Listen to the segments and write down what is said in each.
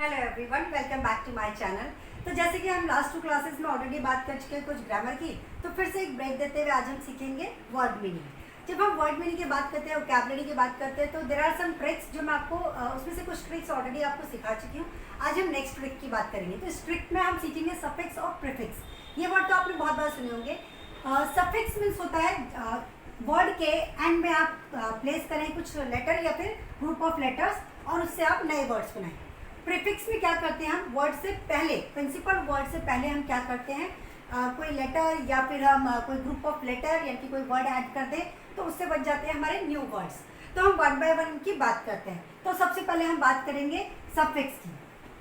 Hello everyone, welcome back to my channel. तो जैसे कि हम लास्ट 2 क्लासेस में ऑलरेडी बात कर चुके हैं कुछ ग्रामर की, तो फिर से एक ब्रेक देते हुए आज हम सीखेंगे वर्ड मीनिंग। जब हम वर्ड मीनिंग की बात करते हैं, वोकैबुलरी की बात करते हैं, तो देयर आर सम ट्रिक्स जो मैं आपको उसमें से कुछ ट्रिक्स ऑलरेडी आपको सिखा चुकी हूँ। आज हम नेक्स्ट ट्रिक की बात करेंगे। तो इस ट्रिक में हम सीखेंगे सफिक्स और प्रीफिक्स। ये वर्ड तो आपने बहुत बार सुने होंगे। सफिक्स मीन्स होता है वर्ड के एंड में आप प्लेस करें कुछ लेटर या फिर ग्रुप ऑफ लेटर्स और उससे आप नए वर्ड्स बनाएं। प्रीफिक्स में क्या करते हैं, हम वर्ड से पहले, प्रिंसिपल वर्ड से पहले हम क्या करते हैं, कोई लेटर या फिर हम कोई ग्रुप ऑफ लेटर या कि कोई वर्ड ऐड कर दें तो उससे बच जाते हैं हमारे न्यू वर्ड्स। तो हम वन बाय वन की बात करते हैं। तो सबसे पहले हम बात करेंगे सफिक्स की।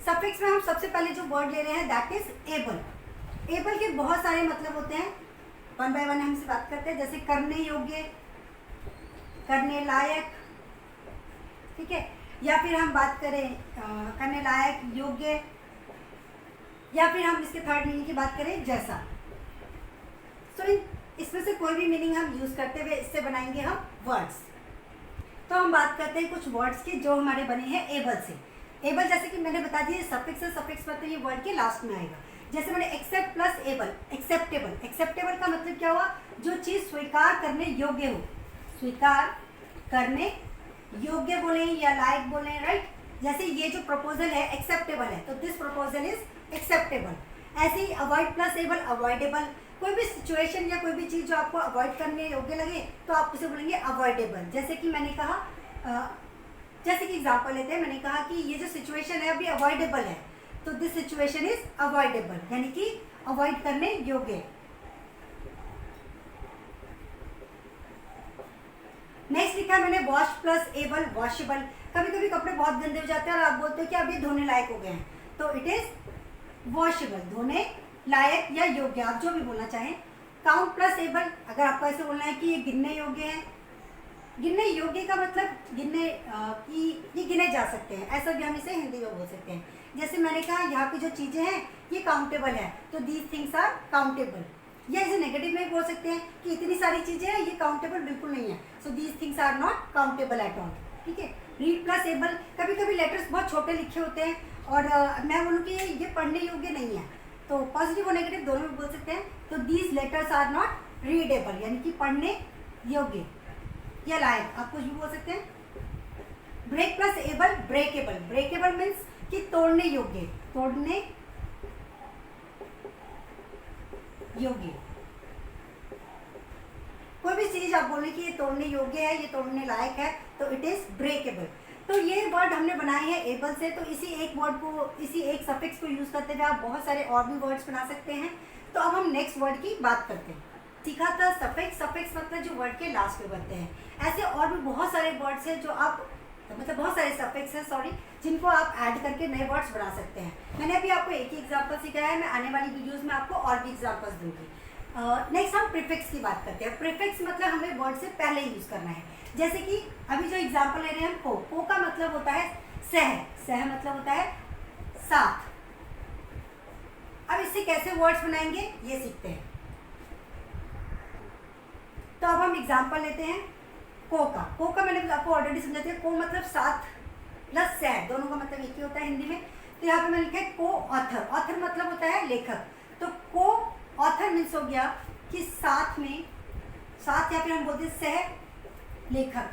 सफिक्स में हम सबसे पहले जो वर्ड ले रहे हैं दैट इज एबल। एबल के बहुत सारे मतलब होते हैं, वन बाय वन हम से बात करते हैं। जैसे करने योग्य, करने लायक, ठीक है, या फिर हम बात करें करने लायक, योग्य, या फिर हम इसके थर्ड मीनिंग की बात करें जैसा। सो इसमें से कोई भी मीनिंग हम यूज करते हुए इससे बनाएंगे हम वर्ड्स। तो हम बात करते हैं कुछ वर्ड्स की जो हमारे बने हैं एबल से। एबल जैसे कि मैंने बता दिया सफिक्स है, सफिक्स मतलब ये वर्ड के लास्ट में आएगा। जैसे मैंने accept plus able, acceptable. Acceptable का मतलब क्या हुआ, जो चीज़ स्वीकार करने योग्य हो, स्वीकार करने योग्य बोले या लायक बोले, राइट। जैसे ये जो प्रपोजल है एक्सेप्टेबल है, तो दिस प्रपोजल इज एक्सेप्टेबल। ऐसे ही अवॉइड प्लस एबल, अवॉइडेबल। कोई भी सिचुएशन या कोई भी चीज़ जो आपको अवॉइड करने योग्य लगे तो आप उसे बोलेंगे अवॉइडेबल। जैसे कि मैंने कहा, जैसे कि एग्जांपल लेते हैं, मैंने कहा कि ये जो सिचुएशन है अभी अवॉइडेबल है, तो दिस सिचुएशन इज अवॉइडेबल, यानी कि अवॉइड करने योग्य। नेक्स्ट लिखा है मैंने वॉश प्लस एबल, वॉशेबल। कभी कभी कपड़े बहुत गंदे हो जाते हैं और आप बोलते हो कि अब ये धोने लायक हो गए हैं, तो इट इज वॉशेबल, धोने लायक या योग्य, आप जो भी बोलना चाहें। काउंट प्लस एबल, अगर आपको ऐसे बोलना है कि ये गिनने योग्य है। गिनने योग्य का मतलब गिनने कि ये गिने जा सकते हैं, ऐसा भी हम इसे हिंदी में बोल सकते हैं। जैसे मैंने कहा यहाँ पे जो चीज़ें हैं ये काउंटेबल है, तो दीज थिंग्स आर काउंटेबल। या इसे नेगेटिव में बोल सकते हैं कि इतनी सारी चीज़ें हैं ये काउंटेबल बिल्कुल नहीं है, so these things are not countable at all, ठीक है। रीड प्लस एबल, कभी कभी लेटर्स बहुत छोटे लिखे होते हैं और मैं बोलूँ कि ये पढ़ने योग्य नहीं है, तो पॉजिटिव और नेगेटिव दोनों में बोल सकते हैं। तो these letters are not readable, यानी कि पढ़ने योग्य या लायक, आप कुछ भी बोल सकते हैं। Break plus able, breakable. Breakable means कि तोड़ने योग्य, तोड़ने योग्य। कोई भी चीज आप बोले कि ये तोड़ने योग्य है, ये तोड़ने लायक है, तो इट इज ब्रेकेबल। तो ये वर्ड हमने बनाए हैं एबल से। तो इसी एक वर्ड को, इसी एक सफिक्स को यूज करते हुए आप बहुत सारे और भी वर्ड्स बना सकते हैं। तो अब हम नेक्स्ट वर्ड की बात करते हैं। सीखा था सफिक्स। सफिक्स मतलब जो वर्ड के लास्ट में बनते हैं। ऐसे और भी बहुत सारे वर्ड्स हैं जो आप, मतलब बहुत सारे सफिक्स हैं, सॉरी, जिनको आप ऐड करके नए वर्ड्स बना सकते हैं। मैंने अभी आपको एक ही एग्जांपल सिखाया है, मैं आने वाली वीडियोस में आपको और भी एग्जांपल्स दूंगी। नेक्स्ट हम प्रीफिक्स की बात करते हैं। प्रीफिक्स मतलब हमें वर्ड से पहले यूज करना है। जैसे कि अभी जो एग्जांपल ले रहे हैं हम को का मतलब होता है सह। सह मतलब होता है साथ। अब इससे कैसे वर्ड्स बनाएंगे ये सीखते हैं। तो अब हम एग्जांपल लेते हैं को का मैंने आपको ऑलरेडी समझा दिया। को मतलब साथ प्लस सह, दोनों का मतलब एक ही होता है हिंदी में। तो यहाँ पे मैंने लिखा है को ऑथर। ऑथर मतलब होता है लेखक। तो को ऑथर मीन्स हो गया कि साथ में, साथ या फिर हम बोलते हैं सह लेखक,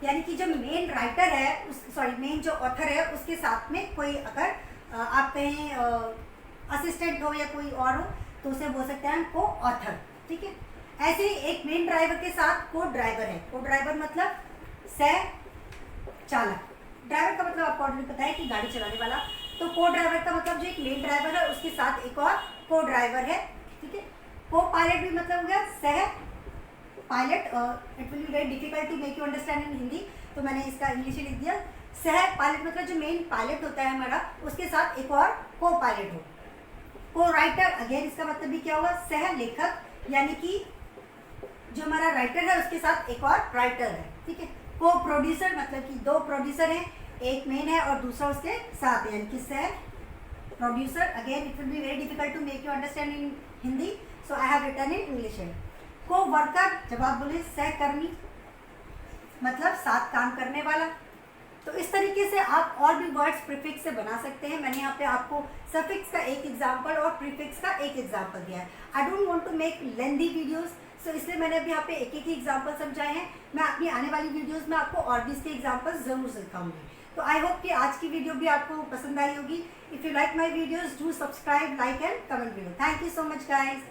यानी कि जो मेन राइटर है, उस सॉरी मेन जो ऑथर है उसके साथ में कोई अगर आप कहें असिस्टेंट हो या कोई और हो तो उसे बोल सकते हैं को ऑथर, ठीक है। ऐसे ही एक मेन ड्राइवर के साथ को ड्राइवर है। को ड्राइवर मतलब सह चालक। ड्राइवर का मतलब आपको ऑलरेडी पता है कि गाड़ी चलाने वाला। तो को ड्राइवर का मतलब जो एक मेन ड्राइवर है उसके साथ एक और को ड्राइवर है, ठीक है। को पायलट भी मतलब हो गया सह pilot. It will be very difficult to make you understand in Hindi, तो मैंने इसका इंग्लिश लिख दिया। सह पायलट मतलब जो मेन पायलट होता है हमारा, उसके साथ एक और को पायलट हो। को राइटर, अगेन इसका मतलब भी क्या हुआ, सह लेखक, यानी कि जो हमारा राइटर है उसके साथ एक और राइटर है, ठीक है। को प्रोड्यूसर मतलब कि दो प्रोड्यूसर हैं, एक मेन है और दूसरा उसके साथ है, यानी कि सह producer. Again it will be very difficult to make you understand in Hindi, so I have written in English. Coworker, जब आप बोले सहकर्मी मतलब साथ काम करने वाला, तो इस तरीके से आप और भी वर्ड्स प्रीफिक्स से बना सकते हैं। मैंने यहाँ पे आपको सफिक्स का एक एग्जाम्पल और प्रीफिक्स का एक एग्जाम्पल दिया है। I don't want to make lengthy videos, so इसलिए मैंने अभी यहाँ पे एक एक ही एग्जाम्पल समझाए हैं। मैं अपनी आने वाली वीडियोस में आपको और भी इसके एग्जाम्पल ज़रूर सिखाऊंगी। तो आई होप कि आज की वीडियो भी आपको पसंद आई होगी। If you like my videos do subscribe, like and comment video. Thank you so much guys.